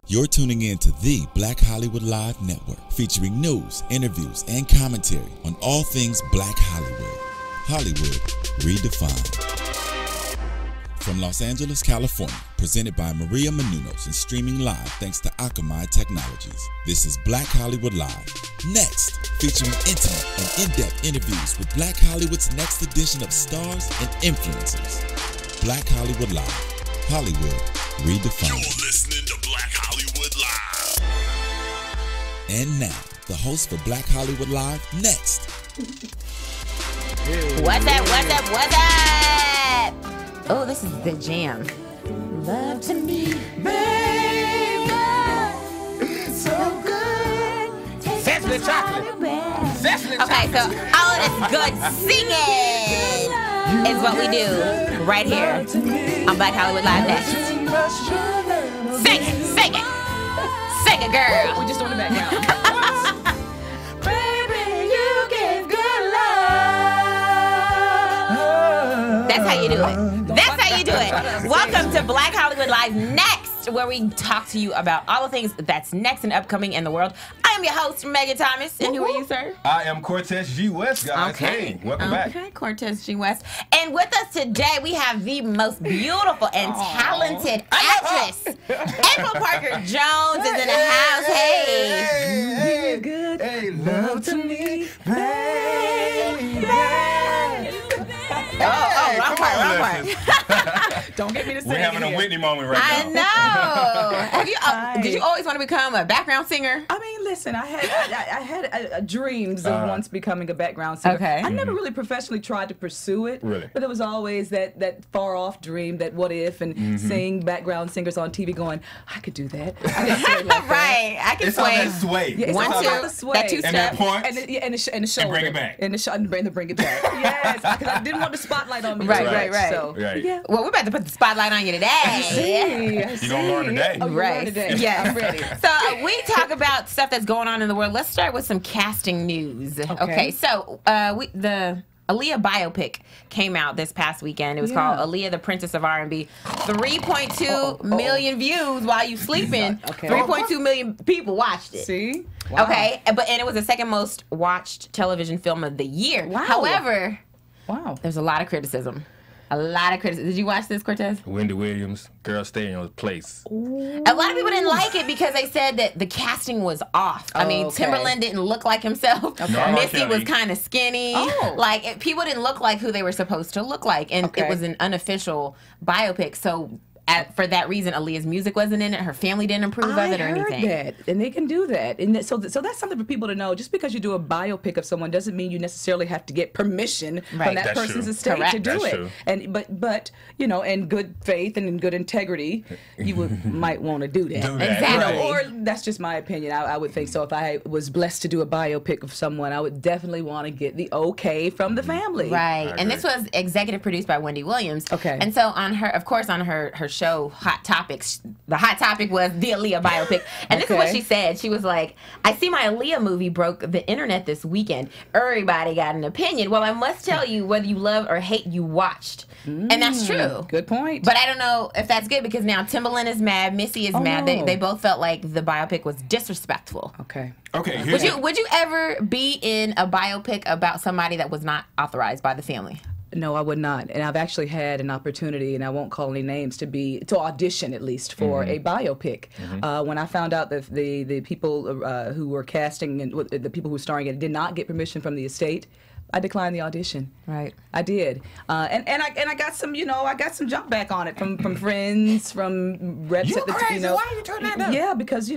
You're tuning in to the Black Hollywood Live Network, featuring news, interviews, and commentary on all things Black Hollywood. Hollywood redefined. From Los Angeles, California, presented by Maria Menounos and streaming live thanks to Akamai Technologies. This is Black Hollywood Live. Next, featuring intimate and in-depth interviews with Black Hollywood's next edition of stars and influencers. Black Hollywood Live. Hollywood redefined. You're listening to Black Hollywood Live. And now, the host for Black Hollywood Live, next. What's up, what's up, what's up? Oh, this is the jam. Love to me, baby. So good. Sesame chocolate. Okay, so all of this good singing is what we do right here on Black Hollywood Live next. Sing it, sing it. Sing it, girl. We just doing the background. Baby, you give good love. That's how you do it. That's how you do it. Welcome to Black Hollywood Live next, where we talk to you about all the things that's next and upcoming in the world. I am your host, Megan Thomas, and who are you, sir? I am Cortez G. West, guys. Okay. Hey, welcome back. Okay, Cortez G. West. And with us today, we have the most beautiful and talented actress. April Parker Jones is in the house. Hey. Good. Hey, love to me, baby. Wrong part. Don't get me to sing. We're having a Whitney moment right I now. know. Have you? Did you always want to become a background singer? I mean, listen, I had dreams of once becoming a background singer. Okay. I never really professionally tried to pursue it. Really? But there was always that far off dream, that what if, and seeing background singers on TV going, I could do that. I could sway like Right. I can It's all sway. that sway. Yeah, it's 1, all 2, about the sway. that 2 And step. that point. And the shoulder. bring it back. And bring it back. Yes, because I didn't want the spotlight on me. Right, too right, much, right. So, Right. yeah. Well, we're about to put the spotlight on you today. I see. You gonna learn today. Oh, you Right. learn today. Yes. I'm ready. So we talk about stuff that's going on in the world. Let's start with some casting news. Okay. So the Aaliyah biopic came out this past weekend. It was called Aaliyah, the Princess of R&B. 3.2 million views while you sleeping. Okay. 3.2 million people watched it. See? Okay, and it was the second most watched television film of the year. Wow. However, Wow. there's a lot of criticism. A lot of criticism. Did you watch this, Cortez? Wendy Williams, girl, stay in your place. A lot of people didn't like it because they said that the casting was off. I mean, okay. Timberland didn't look like himself. No, Missy was Kelly. kind of skinny. Oh. Like, people didn't look like who they were supposed to look like. And Okay. it was an unofficial biopic. So for that reason, Aaliyah's music wasn't in it. Her family didn't approve of it or anything. I heard that, and they can do that, and so that's something for people to know. Just because you do a biopic of someone doesn't mean you necessarily have to get permission Right. from that That's person's true. estate Correct. to do That's it. true. And but you know, in good faith and in good integrity, you might want to do that. Do that, Exactly. You know, or that's just my opinion. I would think so. If I was blessed to do a biopic of someone, I would definitely want to get the okay from the family. Right. I And this agree. was executive produced by Wendy Williams. Okay. And so on her show, Hot Topics, the hot topic was the Aaliyah biopic. And this is what Okay. she said. She was like, I see my Aaliyah movie broke the internet this weekend. Everybody got an opinion. Well, I must tell you, whether you love or hate, you watched. And that's true. Good point. But I don't know if that's good because now Timberland is mad, Missy is mad. no. They both felt like the biopic was disrespectful. okay. Okay, here's Would you ever be in a biopic about somebody that was not authorized by the family? No, I would not. And I've actually had an opportunity, and I won't call any names, to audition at least for a biopic. When I found out that the people who were casting and the people who were starring it did not get permission from the estate, I declined the audition. Right. I did, and I got some, I got some jump back on it from friends, from reps. You at the, crazy. Why you turn that down? Yeah, because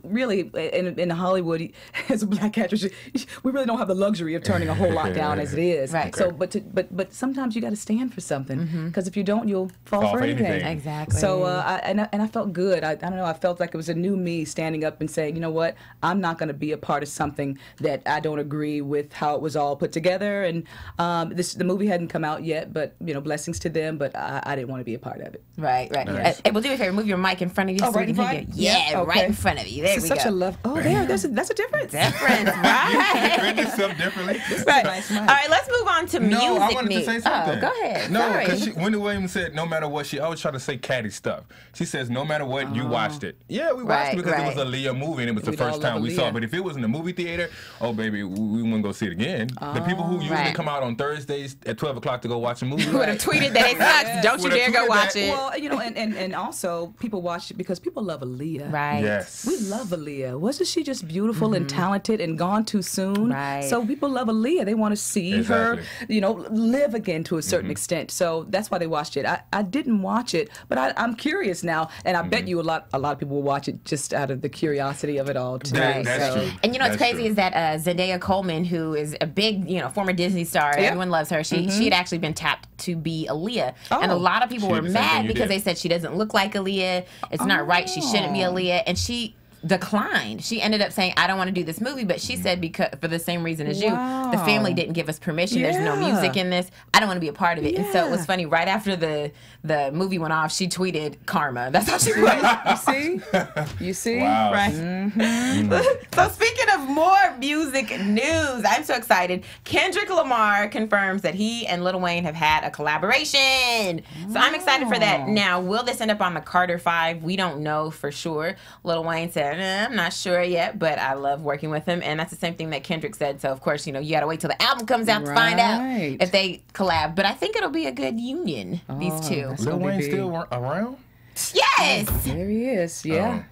really in Hollywood, as a black actress, we really don't have the luxury of turning a whole lot down as it is. Right. So, but sometimes you got to stand for something, because if you don't, you'll fall for anything. Exactly. So I felt good. I don't know. I felt like it was a new me standing up and saying, you know what, I'm not going to be a part of something that I don't agree with how it was all put together. together, and the movie hadn't come out yet, but blessings to them. But I didn't want to be a part of it. Right. Nice. Hey, well, do me a favor, move your mic in front of you. Oh, right in front? Yeah, okay. Right in front of you. There we go. Such a love. Oh, that's a difference. Right. You read yourself differently. Right. Nice. All right, let's move on to music news. No, I wanted news. to say something. Oh, go ahead. No, because Wendy Williams said no matter what, she always try to say catty stuff. She says no matter what, you watched it. Yeah, we watched it because it was a Aaliyah movie and it was the first time we saw it. But if it was in the movie theater, oh baby, we wouldn't go see it again. The people who usually come out on Thursdays at 12 o'clock to go watch a movie would have tweeted that it sucks. Don't you dare go watch it. Well, and also people watch it because people love Aaliyah. Right. Yes. We love Aaliyah. Wasn't she just beautiful and talented and gone too soon? Right. So people love Aaliyah. They want to see her, live again to a certain extent. So that's why they watched it. I didn't watch it, but I'm curious now, and I bet you a lot of people will watch it just out of the curiosity of it all too. That's true. And what's crazy is that Zendaya Coleman, who is a big, former Disney star, everyone loves her. She had actually been tapped to be Aaliyah, and a lot of people were mad because they said she doesn't look like Aaliyah. It's not right. She shouldn't be Aaliyah, and she declined. She ended up saying, I don't want to do this movie, but she said because for the same reason as you, the family didn't give us permission. There's no music in this. I don't want to be a part of it. And so it was funny, right after the movie went off, she tweeted karma. That's how she put You see? Wow. Right. So speaking of more music news, I'm so excited. Kendrick Lamar confirms that he and Lil Wayne have had a collaboration. So I'm excited for that. Now, will this end up on the Carter 5? We don't know for sure. Lil Wayne said, I'm not sure yet, but I love working with him. And that's the same thing that Kendrick said. So, of course, you got to wait till the album comes out to find out if they collab. But I think it'll be a good union, these two. Lil Wayne still around? Yes! There he is. Yeah.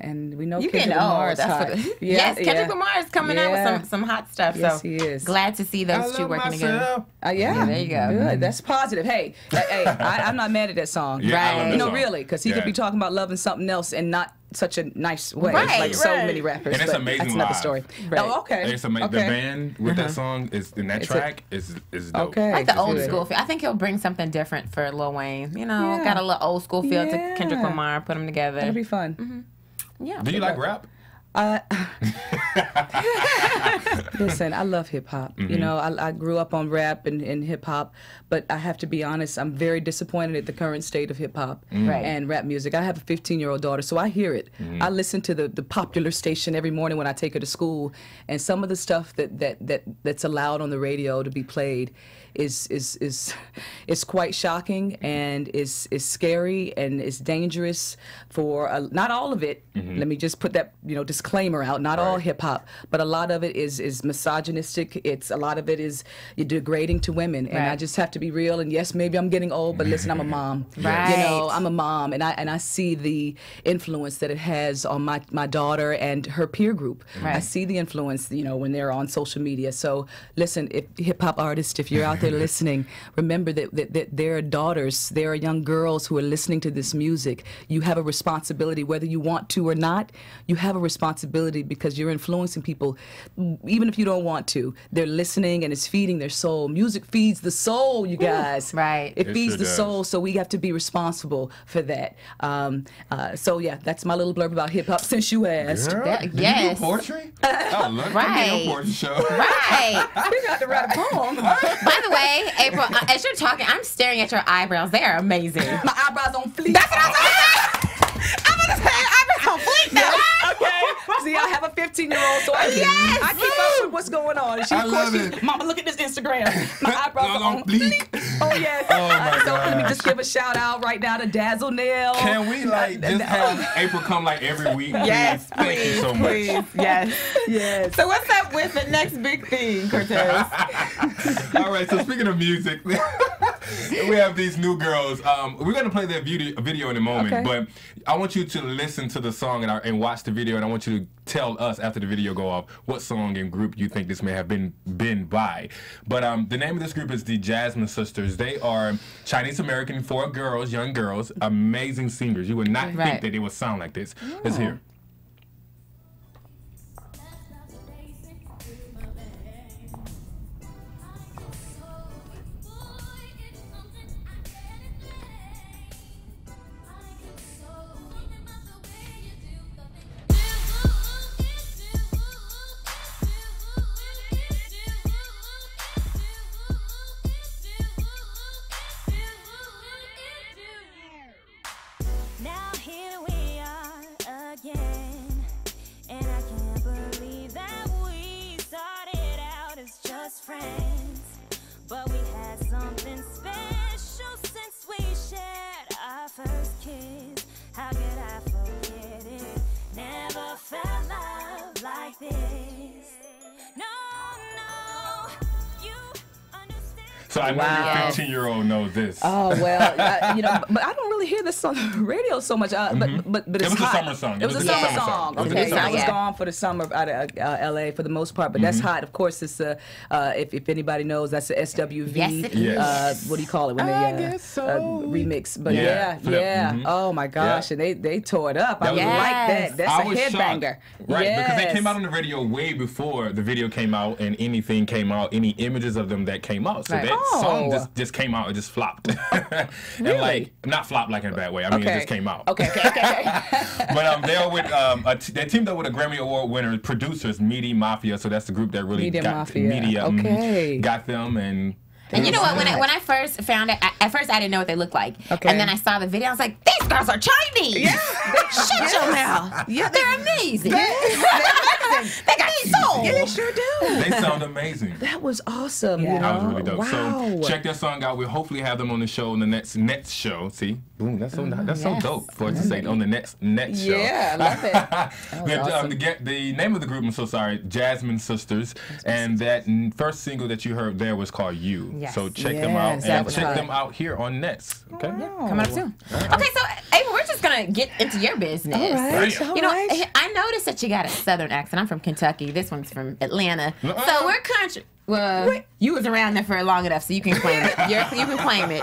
And we know Kendrick Lamar is hot. Yes, Kendrick Lamar is coming out with some hot stuff. Yes, so he is. Glad to see those two working together. Yeah, there you go. Good. That's positive. Hey, I'm not mad at that song. Right. Really, because he could be talking about loving something else and not such a nice way, right, so many rappers. And it's amazing. That's another story. Right. Oh, okay. It's amazing. The band with that song is in that track is dope. Okay. I like the old school feel. I think he'll bring something different for Lil Wayne. Got a little old school feel to Kendrick Lamar. Put them together. It'll be fun. Yeah. Do you like rap? Listen, I love hip hop. I grew up on rap and hip hop, but I have to be honest, I'm very disappointed at the current state of hip hop and rap music. I have a 15-year-old daughter, so I hear it. I listen to the popular station every morning when I take her to school, and some of the stuff that's allowed on the radio to be played is quite shocking and is scary and is dangerous for not all of it. Let me just put that disclaimer out. Not all hip hop, but a lot of it is misogynistic. A lot of it is degrading to women, and I just have to be real. And yes, maybe I'm getting old, but listen, I'm a mom. I'm a mom, and I see the influence that it has on my daughter and her peer group. I see the influence, when they're on social media. So listen, if hip hop artists, if you're out there listening, remember that there are daughters, there are young girls who are listening to this music. You have a responsibility, whether you want to or not. You have a responsibility because you're influencing people, even if you don't want to. They're listening and it's feeding their soul. Music feeds the soul, you guys. Right. It feeds the soul, so we have to be responsible for that. So yeah, that's my little blurb about hip hop. Since you asked, yes. Do you do poetry? Oh, look, right. Your poetry show. Right. we got to write a poem. By the way, April, as you're talking, I'm staring at your eyebrows. They are amazing. My eyebrows on fleek. That's what I was saying. I'm gonna say eyebrows on fleek now. Okay. See, I have a 15-year-old, so I keep up with what's going on. And I love it. Mama, look at this Instagram. My eyebrows are on fleek. Oh yes. So let me just give a shout out right now to Dazzle Nail. Can we just have April come every week? Yes, Thank you so much. Yes. So what's up with the next big thing, Cortez? All right. So speaking of music, we have these new girls. We're gonna play their video in a moment, but I want you to listen to the song and watch the video, and I want you to tell us after the video go off what song and group you think this may have been by. But the name of this group is the Jazmin Sisters. They are Chinese American, 4 girls, young girls, amazing singers. You would not think that they would sound like this. Let's hear. again. And I can't believe that we started out as just friends. But we had something special since we shared our first kiss. How could I forget it? Never felt love like this. No, you understand. So I know your 15-year-old knows this. Oh well, but I don't really hear this on the radio so much. But it's It was hot. a summer song. It was a summer song. Okay, so I was Yeah. gone for the summer out of LA for the most part, but that's hot. Of course, it's if anybody knows, that's the SWV. Yes, it is. Yes. What do you call it when I they guess so. remix? But Yeah, flip. Mhm. Oh my gosh, Yeah. and they tore it up. I That was- like that. That's I a was headbanger. shocked. Right, because they Yes. came out on the radio way before the video came out and anything came out, any images of them that came out. So Right. that Oh. song just came out, it just flopped. And like, not flopped like in a bad way, I mean, it just came out. Okay. But they are with, they teamed up with a Grammy Award winner, producers, Media Mafia, so that's the group that really Media got Mafia. Media, Okay. got them and... And you know what? When I first found it, at first I didn't know what they looked like. Okay. And then I saw the video. I was like, these girls are Chinese. Yeah. Shut your mouth. Yeah, They're amazing. They got soul. Yeah, they sure do. They sound amazing. That was awesome. Yeah. You know? That was really dope. Wow. So check their song out. We'll hopefully have them on the show on the next show. See, boom, that's so yes. dope for it to say on the next show. Yeah, I love it. We have, awesome. the name of the group, I'm so sorry, Jazmin Sisters, and that first single that you heard there was called You. Yes. So check them out Yes, that and was check hot. them out here on Nets. Okay. Coming up soon. Okay, so Ava, we're just gonna get into your business. All right. Damn. You know, Alright. I noticed that you got a southern accent. I'm from Kentucky. This one's from Atlanta. So we're country. Well, you was around there for long enough, so you can claim it. You can claim it.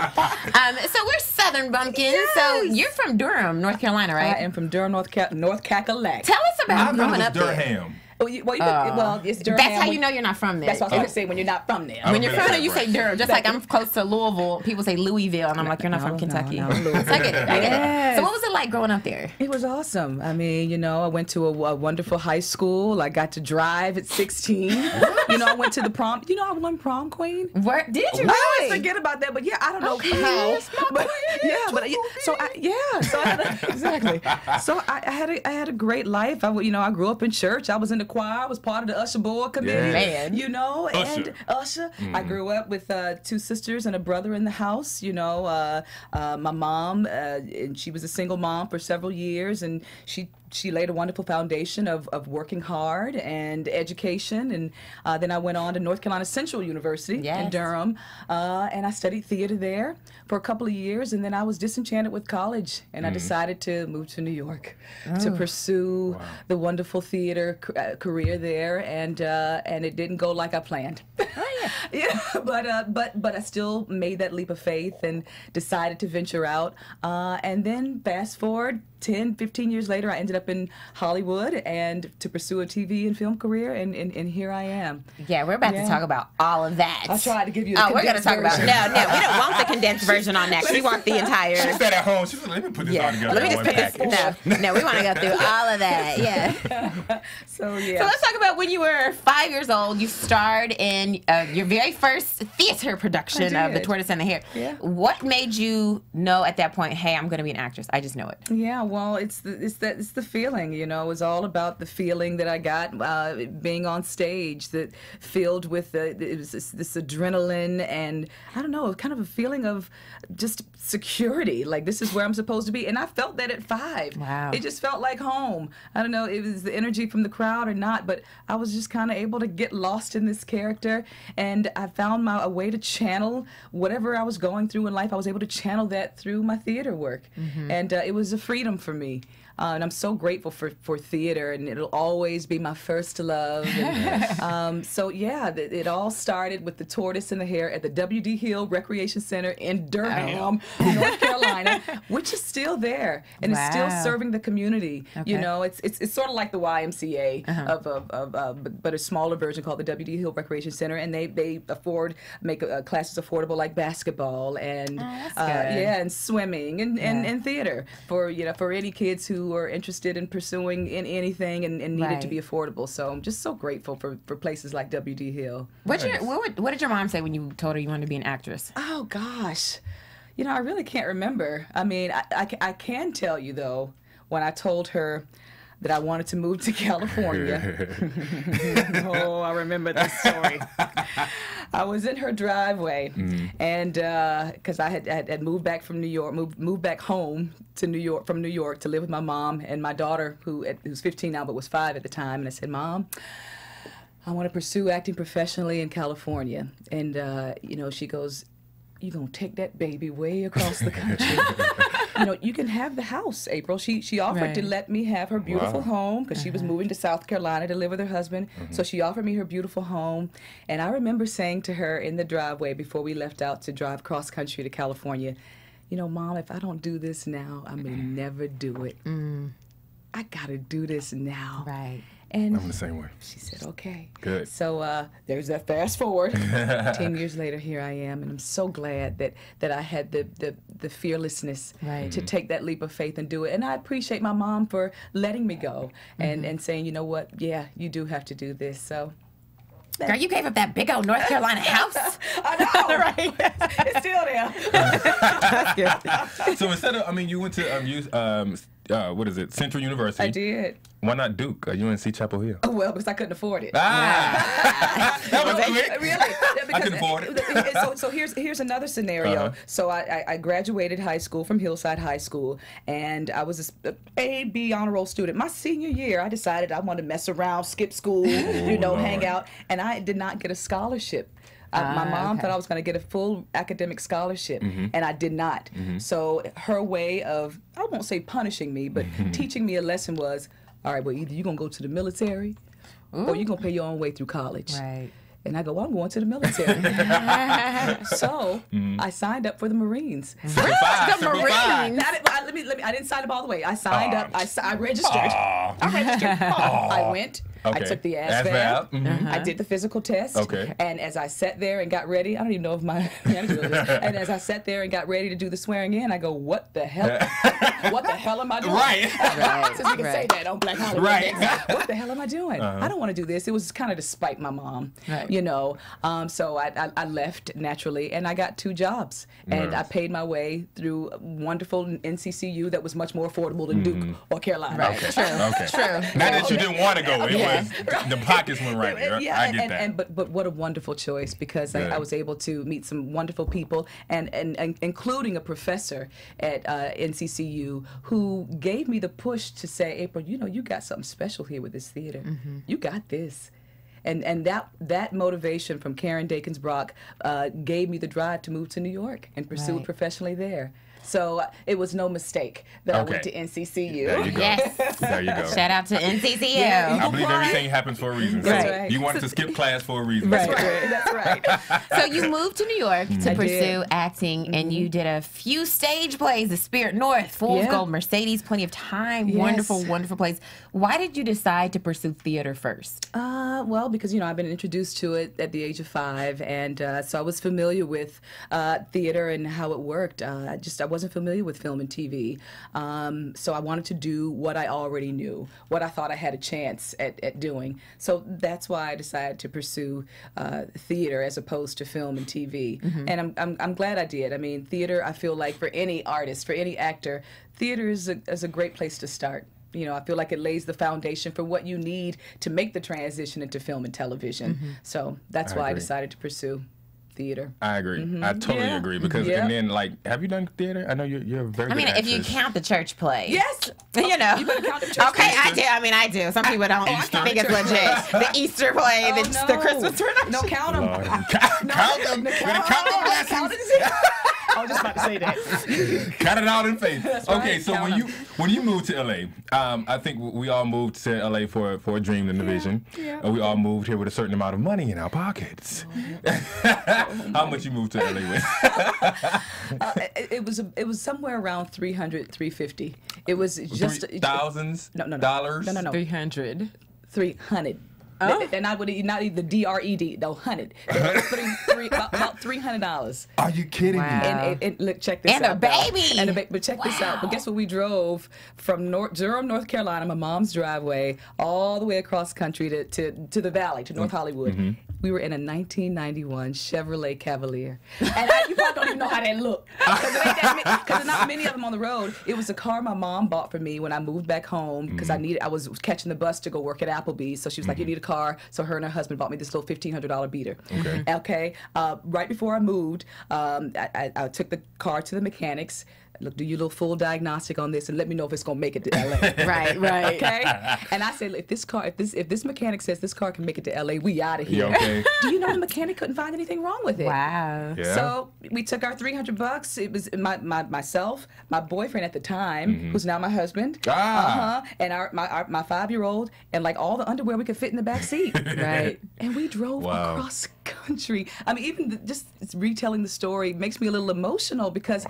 So we're Southern bumpkins. So you're from Durham, North Carolina, I right? am from Durham, North Cackalack. Tell us about I thought growing it was up there. Durham. Well, it's Durham. That's how you know you're not from there. That's what I was going to say when you're not from there. When you're from there, you Right. say Durham. Just like I'm close to Louisville, people say Louisville, and I'm like, you're not from Kentucky. no, So I get it. I get it. So what was it like growing up there? It was awesome. I mean, I went to a wonderful high school. I got to drive at 16. I went to the prom. I won prom queen. Where did you I always really? forget about that, but yeah, I don't know how. But exactly. So I had a great life. I grew up in church. I was in the choir. I was part of the usher board committee. Yeah. Man. And usher. I grew up with 2 sisters and a brother in the house. My mom, and she was a single mom for several years, and she laid a wonderful foundation of working hard and education. And then I went on to North Carolina Central University in Durham, and I studied theater there for a couple of years. And then I was disenchanted with college, and I decided to move to New York to pursue the wonderful theater career there. And it didn't go like I planned. But I still made that leap of faith and decided to venture out. And then fast forward 10, 15 years later, I ended up in Hollywood and to pursue a TV and film career, and here I am. Yeah, we're about to talk about all of that. I tried to give you the we're going to condensed talk about version. No, we don't want the condensed version on next. We want the entire. She said at home, she said, let me put this all together Let me in just one put package. this. No, we want to go through all of that. Yeah. So yeah. So let's talk about when you were 5 years old. You starred in your very first theater production of The did. Tortoise and the Hare. Yeah. What made you know at that point, hey, I'm going to be an actress? I just know it. Yeah, well, it's the feeling, It was all about the feeling that I got being on stage, that filled with it was this adrenaline, and I don't know, kind of a feeling of just security. Like, this is where I'm supposed to be, and I felt that at 5. Wow. It just felt like home. I don't know, it was the energy from the crowd or not, but I was just kind of able to get lost in this character, and I found a way to channel whatever I was going through in life. I was able to channel that through my theater work, and it was a freedom for me. And I'm so grateful for theater, and it'll always be my first love. And, it all started with The Tortoise and the Hare at the W.D. Hill Recreation Center in Durham, North Carolina, which is still there and is still serving the community. Okay. It's sort of like the YMCA but a smaller version called the W.D. Hill Recreation Center, and they make classes affordable, like basketball and and swimming and theater for any kids who are interested in pursuing in anything and need it to be affordable. So I'm just so grateful for places like W.D. Hill. What did your mom say when you told her you wanted to be an actress? Oh gosh, I really can't remember. I mean, I can tell you though, when I told her that I wanted to move to California. Oh, I remember this story. I was in her driveway, and because I had moved back from New York, moved back home to New York from New York to live with my mom and my daughter, who's 15 now but was 5 at the time. And I said, Mom, I want to pursue acting professionally in California. And you know, she goes, "You gonna take that baby way across the country?" You know, you can have the house, April. She offered to let me have her beautiful home because she was moving to South Carolina to live with her husband. So she offered me her beautiful home. And I remember saying to her in the driveway before we left out to drive cross country to California, you know, Mom, if I don't do this now, I may never do it. I gotta do this now. Right. And I'm the same way. she said, okay. Good. So there's that fast forward. 10 years later, here I am, and I'm so glad that I had the fearlessness to take that leap of faith and do it. And I appreciate my mom for letting me go and saying, you know what, yeah, you do have to do this. So. Girl, you gave up that big old North Carolina house. I know, right? It's still there. So instead of, I mean, you went to what is it, Central University. I did. Why not Duke or UNC Chapel Hill? Oh, well, because I couldn't afford it. That was quick. Really? I can afford it. So here's another scenario. So I graduated high school from Hillside High School, and I was a A-B honor roll student. My senior year, I decided I wanted to mess around, skip school, hang out, and I did not get a scholarship. My mom thought I was going to get a full academic scholarship, and I did not. So her way of, I won't say punishing me, but teaching me a lesson was, all right, well, either you're going to go to the military or you're going to pay your own way through college. Right. And I go, well, I'm going to the military. So I signed up for the Marines. The Marines? I didn't sign up all the way. I signed up. I registered. I went. Okay. I took the ASVAB. I did the physical test. Okay. And as I sat there and got ready, I don't even know if my manager was there. And as I sat there and got ready to do the swearing in, I go, what the hell? What the hell am I doing? Right. Since we can say that on Black Hollywood. Right. What the hell am I doing? I don't want to do this. It was kind of to spite my mom, you know. So I left naturally, and I got 2 jobs. And I paid my way through wonderful NCCU that was much more affordable than Duke or Carolina. Right. Okay. True. Okay. True. Not that you didn't want to go. It was the pockets went right there. Yeah, I get that. But what a wonderful choice, because I was able to meet some wonderful people, and including a professor at NCCU who gave me the push to say, April, you know, you got something special here with this theater. You got this. And that motivation from Karen Dakins-Brock gave me the drive to move to New York and pursue it professionally there. So it was no mistake that I went to NCCU. There you go. Yes. There you go. Shout out to NCCU. I believe everything happens for a reason. So Right. you wanted to skip class for a reason. That's right. That's right. So you moved to New York to I pursue did. acting, and you did a few stage plays: The Spirit North, Fool's Gold, Mercedes, Plenty of Time. Yes. Wonderful, wonderful plays. Why did you decide to pursue theater first? Well, because, you know, I've been introduced to it at the age of 5, and so I was familiar with theater and how it worked. I wasn't familiar with film and TV. So I wanted to do what I already knew, what I thought I had a chance at doing. So that's why I decided to pursue theater as opposed to film and TV. And I'm glad I did. I mean, theater, I feel like for any artist, for any actor, theater is a great place to start. You know, I feel like it lays the foundation for what you need to make the transition into film and television. So that's why I decided to pursue theater. I agree. I totally agree, because and then, like, have you done theater? I know you're a very good if actress. you count the church play. Yes. You know. You better count the church Okay, play. I do. I mean, I do. Some people don't think it's legit. The Easter play, the Christmas production. No, count them. Count them. Better count them blessings. I was just about to say that. Count it out in faith. That's Okay, right. so Count when you moved to LA, I think we all moved to LA for a dream and a vision. And we all moved here with a certain amount of money in our pockets. How much you moved to LA with? It was somewhere around 300, 350. It was just thousands. No. Dollars. No. 300. 300. And I would not even the DRED, no, 100. About $300. Are you kidding me? And look, check this And out. a baby. But check this out. But guess what? We drove from Durham, North Carolina, my mom's driveway, all the way across country to the valley, to North Hollywood, We were in a 1991 Chevrolet Cavalier. And you probably don't even know how that looked. Because there's not many of them on the road. It was a car my mom bought for me when I moved back home because I was catching the bus to go work at Applebee's. So she was like, you need a car. So her and her husband bought me this little $1,500 beater. Okay. Right before I moved, I took the car to the mechanics. Look, do your little full diagnostic on this and let me know if it's gonna make it to LA. Right. Okay. And I said, if this mechanic says this car can make it to LA, we out of here. Yeah, okay. Do you know the mechanic couldn't find anything wrong with it? Wow. Yeah. So we took our $300. It was myself, my boyfriend at the time, who's now my husband, and my 5-year-old, and like all the underwear we could fit in the back seat. Right. And we drove across country. I mean, even just retelling the story makes me a little emotional because.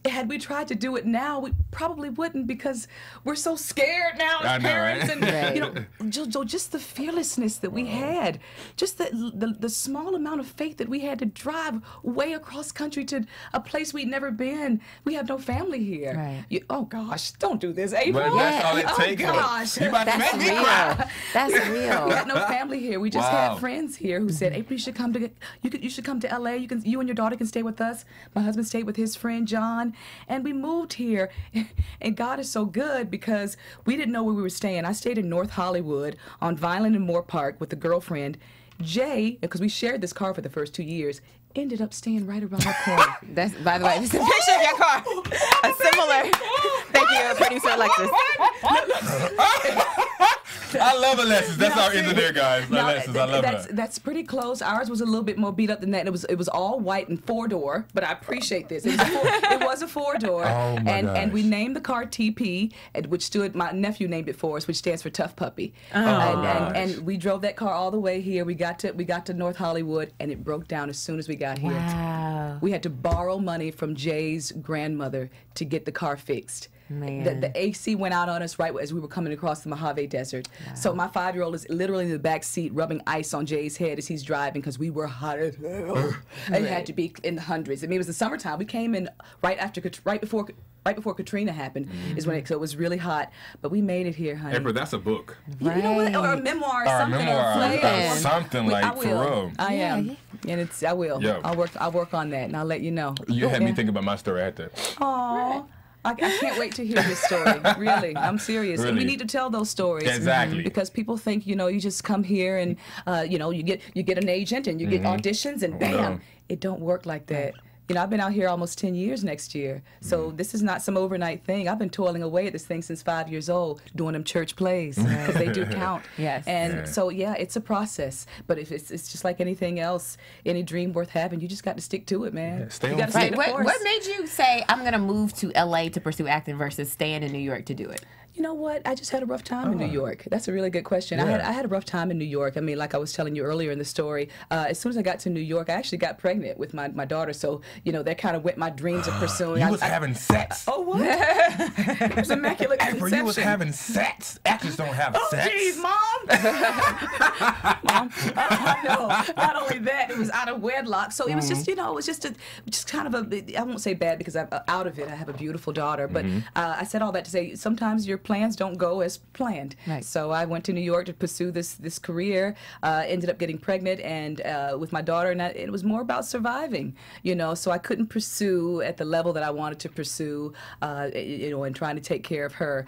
Had we tried to do it now, we probably wouldn't because we're so scared now as parents. Right? And, you know, just the fearlessness that we had, just the small amount of faith that we had to drive way across country to a place we'd never been. We have no family here. Right. Oh, gosh, don't do this, April. But that's all it takes. Gosh. You about to That's make me real. cry. That's real. We had no family here. We just had friends here who said, April, you should come to LA. You and your daughter can stay with us. My husband stayed with his friend, John. And we moved here, and God is so good because we didn't know where we were staying. I stayed in North Hollywood on Vineland and Moore Park with a girlfriend. Jay, because we shared this car for the first 2 years, ended up staying right around the corner. That's, by the way, this is a picture of your car. A similar. Thank you, producer Alexis. I love Alexis. That's our engineer, guys. Alexis, I love that. That's pretty close. Ours was a little bit more beat up than that. It was all white and 4-door, but I appreciate this. It was a 4-door. Oh my gosh. And we named the car TP, which stood. My nephew named it for us, which stands for Tough Puppy. And we drove that car all the way here. We got to North Hollywood, and it broke down as soon as we got here. Wow. We had to borrow money from Jay's grandmother to get the car fixed. Man. The AC went out on us right as we were coming across the Mojave Desert. Wow. So my 5-year-old is literally in the back seat rubbing ice on Jay's head as he's driving because we were hot as hell. It had to be in the hundreds. I mean, it was the summertime. We came in right before Katrina happened is when so it was really hot. But we made it here, honey. April, that's a book. You know what? Or a memoir or something. Something like I will. for real. I am. And I will. Yeah. I'll work on that and I'll let you know. You had me think about my story right there. Aww. I can't wait to hear this story. Really, I'm serious. Really? And we need to tell those stories. Exactly. Because people think, you just come here and, you get an agent and you get auditions and bam, it don't work like that. I've been out here almost 10 years next year. So this is not some overnight thing. I've been toiling away at this thing since 5 years old, doing them church plays, because they do count. Yes. And so, it's a process. But if it's just like anything else, any dream worth having, you just got to stick to it, man. Yeah, stay you on gotta track. stay Right. the course. What made you say, I'm going to move to LA to pursue acting versus staying in New York to do it? You know what? I just had a rough time in New York. That's a really good question. Yeah. I had a rough time in New York. I mean, like I was telling you earlier in the story, as soon as I got to New York, I actually got pregnant with my daughter. So, that kind of went my dreams of pursuing. You was having sex. Oh, what? It was immaculate April, conception. you was having sex. Actors don't have sex. Jeez, Mom. Mom, no. Not only that, it was out of wedlock. So it was just, it was just kind of I won't say bad because I'm out of it. I have a beautiful daughter. But I said all that to say sometimes your plans don't go as planned. Right. So I went to New York to pursue this career, ended up getting pregnant and with my daughter, and it was more about surviving, so I couldn't pursue at the level that I wanted to pursue, and trying to take care of her.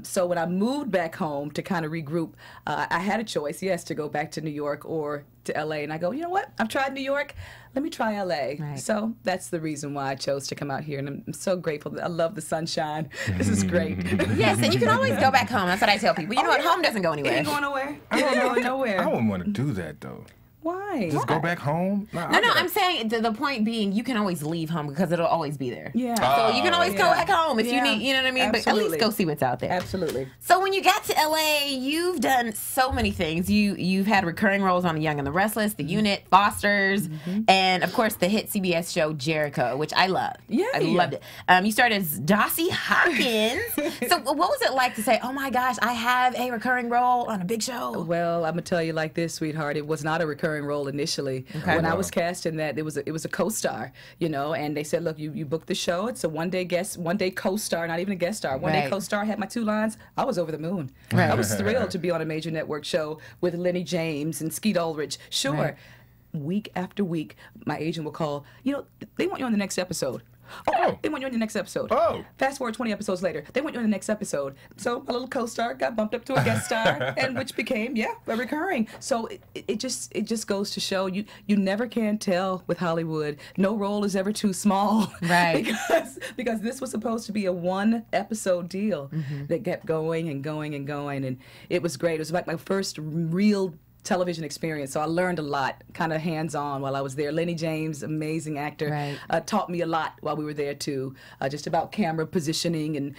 So when I moved back home to kind of regroup, I had a choice, yes, to go back to New York or to LA, and I go, you know what? I've tried New York. Let me try LA. Right. So that's the reason why I chose to come out here, and I'm so grateful. I love the sunshine. This is great. Yes, and you can always go back home. That's what I tell people. You know what? Home doesn't go It anywhere. ain't going nowhere. It ain't going nowhere. I wouldn't want to do that though. Why? Just go back home? No, I'm saying the point being you can always leave home because it'll always be there. Yeah. So you can always go back home if you need, you know what I mean? But at least Absolutely. go see what's out there. Absolutely. So when you got to LA, you've done so many things. You've had recurring roles on The Young and the Restless, The Unit, Fosters, and of course the hit CBS show Jericho, which I love. Yeah. I loved it. You started as Dossie Hawkins. So what was it like to say, oh my gosh, I have a recurring role on a big show? Well, I'm going to tell you like this, sweetheart. It was not a recurring recurring role initially. When I was cast in that, it was a co-star, you know, and they said, look, you booked the show. It's a one day co-star, not even a guest star. One day co-star, had my 2 lines. I was over the moon. I was thrilled to be on a major network show with Lenny James and Skeet Ulrich. Sure. Week after week, my agent will call, you know, they want you on the next episode. They want you in the next episode. Fast forward 20 episodes later, they want you in the next episode. So my little co-star got bumped up to a guest star, and which became a recurring. So it just goes to show you never can tell with Hollywood. No role is ever too small, right? because this was supposed to be a 1 episode deal that kept going and going and going, and it was great. It was like my first real television experience, so I learned a lot, kind of hands-on while I was there. Lenny James, amazing actor, taught me a lot while we were there too, just about camera positioning and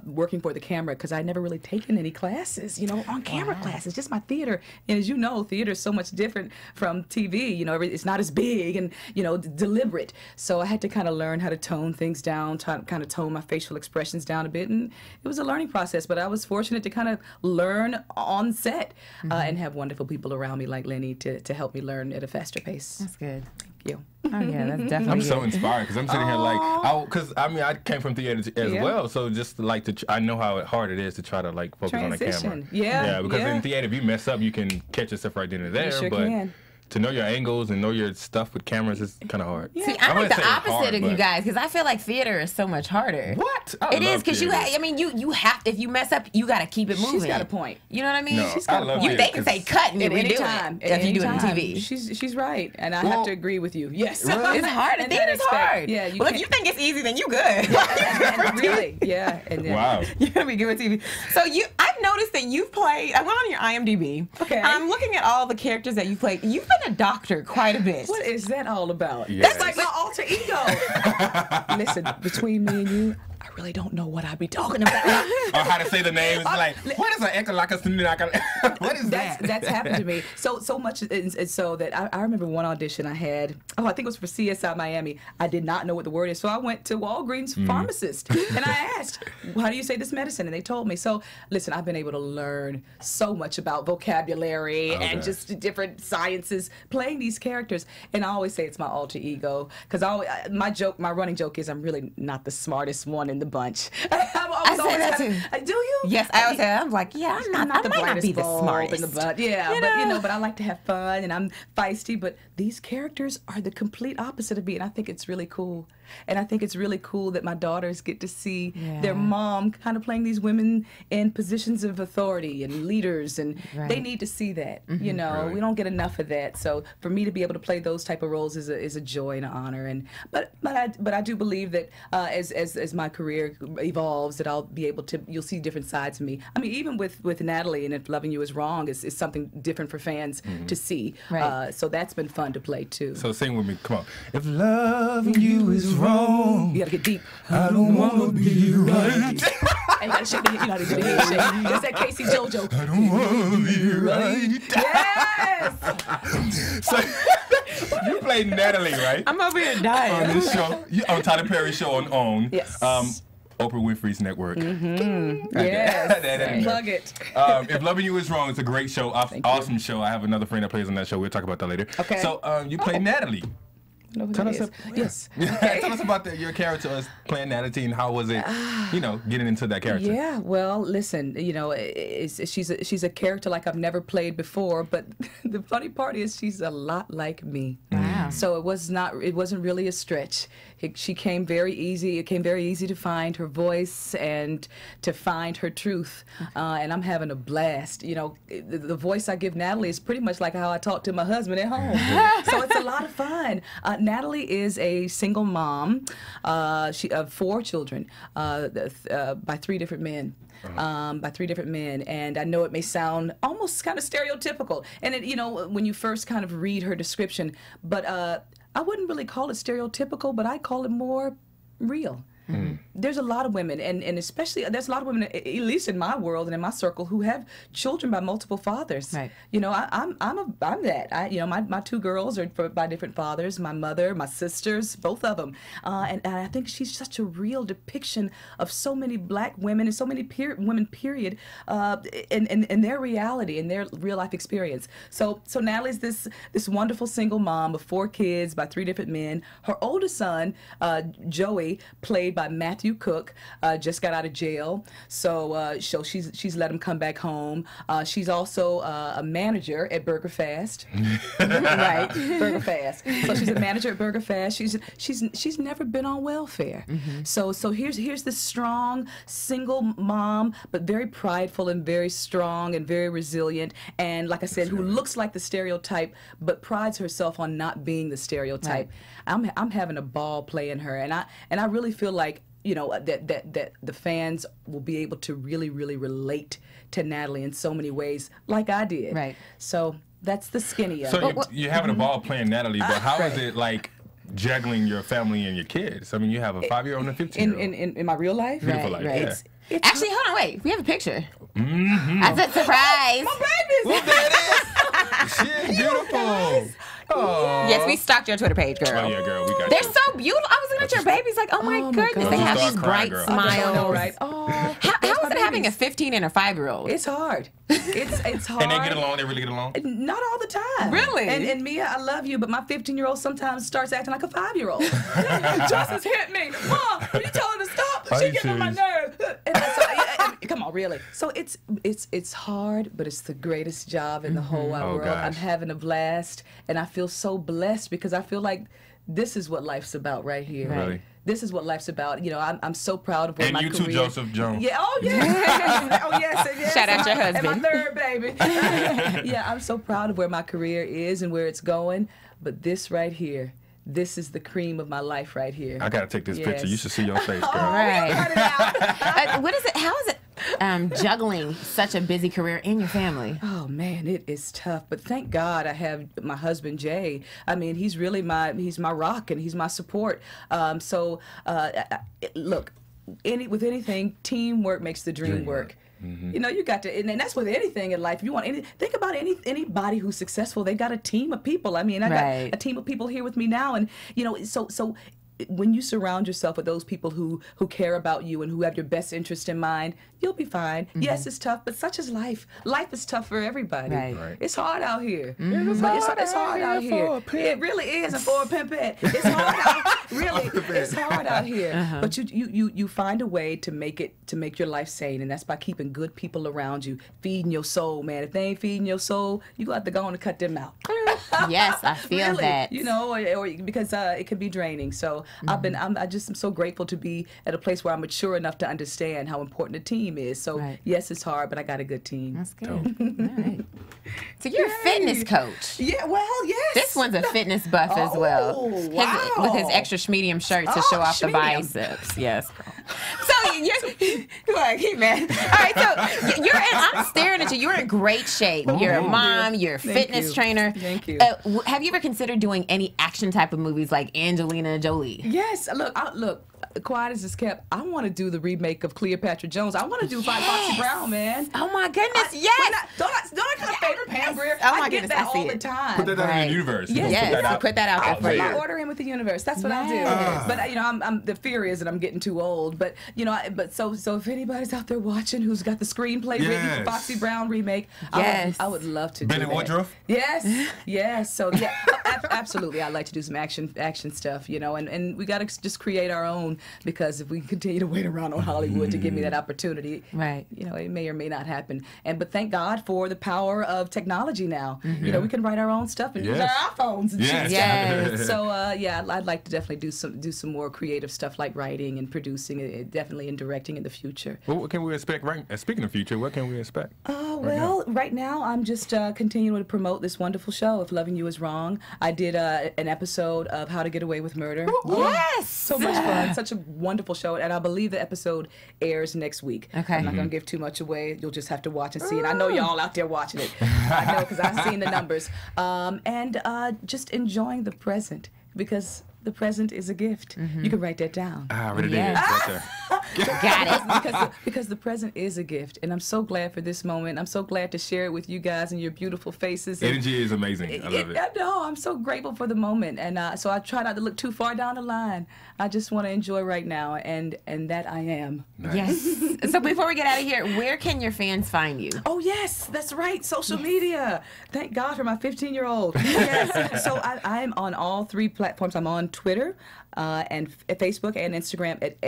working for the camera, because I'd never really taken any classes, you know, on camera classes, just my theater. And as you know, theater is so much different from TV. You know, it's not as big and, you know, deliberate. So I had to kind of learn how to tone things down, kind of tone my facial expressions down a bit, and it was a learning process. But I was fortunate to kind of learn on set. And have wonderful people around me like Lenny to help me learn at a faster pace. That's good. Thank you. Oh yeah, that's definitely. I'm so inspired because I'm sitting here like, because I mean I came from theater as well, so just like I know how hard it is to try to like focus on the camera. Yeah, because in theater, if you mess up, you can catch yourself right then and there. You sure but can. To know your angles and know your stuff with cameras is kind of hard. See, I'm like the opposite of you guys, because I feel like theater is so much harder. What? It is, because you have, if you mess up, you got to keep it moving. She's got a point. You know what I mean? No, She's got a point. They can say cut and redo anytime, it if you do it on TV. She's right, and I have to agree with you. Yes, really? It's hard. The theater's hard. Yeah. Well, if you think it's easy, then you good. Really? Yeah. And wow. You're gonna be good with TV. So I've noticed that you've played. I went on your IMDb. Okay. I'm looking at all the characters that you played. You've been a doctor quite a bit. What is that all about? Yes. That's like my alter ego. Listen, between me and you, I really don't know what I be talking about. Or how to say the name. It's like, what is an echolocus? What is that? That's happened to me so much, and so that I remember one audition I had. I think it was for CSI Miami. I did not know what the word is, so I went to Walgreens pharmacist and I asked, "How do you say this medicine?" And they told me. So listen, I've been able to learn so much about vocabulary and just different sciences playing these characters. And I always say it's my alter ego, because my running joke is I'm really not the smartest one in the bunch. I say that too. Do you? Yes, I always say that. I'm like, yeah, I'm not the brightest bulb in the butt. Yeah, but I like to have fun and I'm feisty. But these characters are the complete opposite of me, and I think it's really cool. And I think it's really cool that my daughters get to see their mom kind of playing these women in positions of authority and leaders, and they need to see that. You know, we don't get enough of that. So for me to be able to play those type of roles is a joy and an honor. And but I do believe that as my career evolves, that I'll be able to, you'll see different sides of me. I mean, even with Natalie and If Loving You Is Wrong is something different for fans to see. So that's been fun to play too. So sing with me, come on. If loving you is wrong, you gotta get deep. I don't wanna be right. And you gotta shake the head, you gotta do the head shake. That's that Casey JoJo. I don't wanna be right. Yes! So you played Natalie, right? I'm over here dying. On this show, on Tyler Perry's show on OWN. Yes. Oprah Winfrey's network. Yes. Plug it. If Loving You Is Wrong, it's a great show, awesome show. I have another friend that plays on that show. We'll talk about that later. Okay. So you played Natalie. Tell us yes. Tell us about your character as playing Natalie, and how was it, getting into that character? Yeah, well, listen, she's a character like I've never played before, but the funny part is she's a lot like me. Wow. So it wasn't really a stretch. She came very easy. It came very easy to find her voice and to find her truth. And I'm having a blast. You know, the voice I give Natalie is pretty much like how I talk to my husband at home. So it's a lot of fun. Natalie is a single mom. She of 4 children by 3 different men. And I know it may sound almost kind of stereotypical, and when you first kind of read her description, but I wouldn't really call it stereotypical, but I call it more real. there's a lot of women, and especially there's a lot of women, at least in my world and in my circle, who have children by multiple fathers. Right. You know, I'm that. You know, my two girls are by different fathers. My mother, my sisters, both of them, and I think she's such a real depiction of so many Black women and so many women. Period. In their reality, in their real life experience. So Natalie's this wonderful single mom of 4 kids by 3 different men. Her oldest son, Joey, played by Matthew Cook, just got out of jail. So she's let him come back home. She's also a manager at Burger Fast. Right, Burger Fast. So she's a manager at Burger Fast. She's never been on welfare. So here's this strong single mom, but very prideful and very strong and very resilient, and like I said, who looks like the stereotype but prides herself on not being the stereotype. Right. I'm having a ball playing her, and I really feel like, you know, that the fans will be able to really relate to Natalie in so many ways, like I did. Right. So that's the skinny of it. So you're having a ball playing Natalie, but how is it like juggling your family and your kids? I mean, you have a 5-year-old and a 15-year-old. In my real life? Beautiful life, yeah. Actually, hold on, wait. We have a picture. That's a surprise. My babies. Well, that is. She is beautiful. Oh. Yes, we stalked your Twitter page, girl. Oh, yeah, girl. We got They're you. so beautiful. I was looking at your babies like, oh my goodness. They have these bright smiles. Right? Oh, how is it having a 15 and a 5-year-old? It's hard. It's hard. And they get along? They really get along? Not all the time. Really? And Mia, I love you, but my 15-year-old sometimes starts acting like a 5-year-old. Justice hit me. Mom, are you telling her to stop? She getting on my nerves. Come on, really. So it's hard, but it's the greatest job in the whole wide world. Gosh. I'm having a blast, and I feel so blessed because I feel like this is what life's about right here. Really? This is what life's about. You know, I'm so proud of where my career. And you too, Joseph Jones. Yeah. Oh yeah. Oh yes. Shout out your And husband. my third baby. Yeah, I'm so proud of where my career is and where it's going. But this right here, this is the cream of my life right here. I gotta take this picture. You should see your face, girl. Right. What is it? How is it juggling such a busy career in your family? Oh man, it is tough. But thank God I have my husband Jay. I mean, he's really he's my rock and he's my support. Look, with anything, teamwork makes the dream work. You know, you got to, and that's with anything in life. If you want think about anybody who's successful, they got a team of people. I mean, I got a team of people here with me now, and you know, so when you surround yourself with those people who care about you and who have your best interest in mind, you'll be fine. Yes, it's tough, but such is life. Life is tough for everybody. Right. It's hard out here. It's hard out here. It really is. And for a pimpette, it's hard out. Really, it's hard out here. But you find a way to make your life sane, and that's by keeping good people around you, feeding your soul, man. If they ain't feeding your soul, you got to go on and cut them out. Yes, I feel really, that. You know, or because it can be draining. So I'm so grateful to be at a place where I'm mature enough to understand how important a team is. So yes, it's hard, but I got a good team. That's good. All right. So you're a fitness coach. Yeah, well, yes. This one's a fitness buff as well. Wow. With his extra medium shirt to show off the biceps. Yes. So you're like, hey man. All right, so I'm staring at you. You're in great shape. You're a mom. You're a fitness trainer. Thank you. Have you ever considered doing any action type of movies like Angelina Jolie? Yes. Look. Quiet as it's kept. I want to do the remake of Cleopatra Jones. I want to do Foxy Brown, man. Oh my goodness, yes. Don't I kind of favor Pam Grier? Oh my I get goodness, that I see all the it. time. Put that out in the universe. Yes, put that out there. I order in with the universe. That's what I do. But you know, I'm the fear is that I'm getting too old. But you know, so if anybody's out there watching who's got the screenplay written for Foxy Brown remake, I would love to do that. Benny Woodruff? Yes. So yeah, absolutely. I'd like to do some action stuff. You know, and we got to just create our own, because if we continue to wait around on Hollywood to give me that opportunity, you know, it may or may not happen. But thank God for the power of technology now. You know, we can write our own stuff and use our iPhones and shit. So I'd like to definitely do some more creative stuff like writing and producing, definitely in directing in the future. Well, what can we expect? Speaking of future, what can we expect? Right now I'm just continuing to promote this wonderful show, If Loving You Is Wrong. I did an episode of How to Get Away with Murder. Yes! So much fun. Such a wonderful show. And I believe the episode airs next week. Okay. I'm not going to give too much away. You'll just have to watch and see it. I know y'all out there watching it. I know, because I've seen the numbers. And just enjoying the present, because the present is a gift. You can write that down. I already did. Right there. Got it. Because the present is a gift, and I'm so glad for this moment. I'm so glad to share it with you guys and your beautiful faces. Energy is amazing. I love it. I know. I'm so grateful for the moment, and so I try not to look too far down the line. I just want to enjoy right now, and that I am. Nice. Yes. So before we get out of here, where can your fans find you? Oh yes, that's right. Social media. Thank God for my 15-year-old. Yes. So I'm on all 3 platforms. I'm on Twitter, and Facebook and Instagram at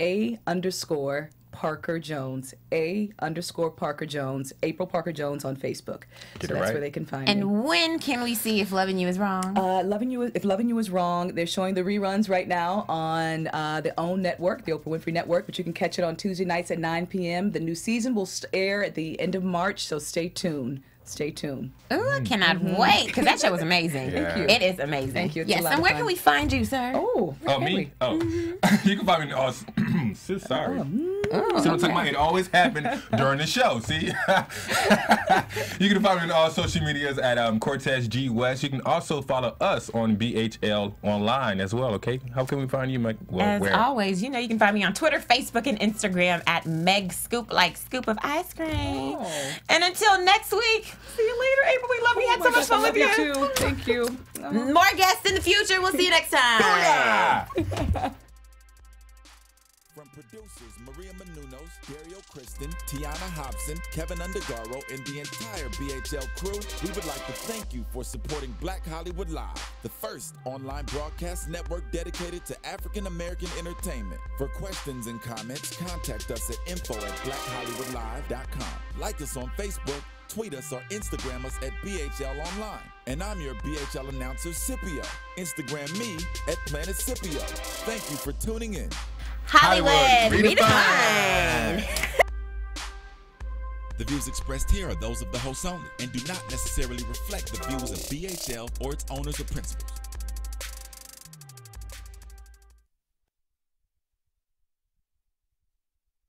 _Parker Jones. _Parker Jones. April Parker Jones on Facebook. Get so it that's right. where they can find me. And when can we see If Loving You Is Wrong? If Loving You Is Wrong, they're showing the reruns right now on the OWN network, the Oprah Winfrey Network, but you can catch it on Tuesday nights at 9 p.m. The new season will air at the end of March, so stay tuned. Stay tuned. Ooh, I cannot wait, because that show was amazing. Yeah. Thank you. It is amazing. Thank you. It's Yes, a lot and of where fun. can we find you, sir? Oh, Me? Oh. You can find me in sis, sorry. See what I'm talking about? It always happened during the show, see? You can find me on all social medias at Cortez G West. You can also follow us on BHL Online as well, okay? How can we find you, Mike? Well, As where? always, you know you can find me on Twitter, Facebook, and Instagram at Meg Scoop, like scoop of ice cream. Oh. And until next week, see you later, April. We love you. Had so much fun with you. too. Thank you. More guests in the future. We'll see you next time. Booyah! From producers Maria Menounos, Dario Kristen, Tiana Hobson, Kevin Undergaro, and the entire BHL crew, we would like to thank you for supporting Black Hollywood Live, the first online broadcast network dedicated to African American entertainment. For questions and comments, contact us at info@blackhollywoodlive.com. Like us on Facebook, tweet us or Instagram us at BHL Online. And I'm your BHL announcer, Scipio. Instagram me at Planet Scipio. Thank you for tuning in. Hollywood, redefined. redefined. The views expressed here are those of the hosts only and do not necessarily reflect the views of BHL or its owners or principals.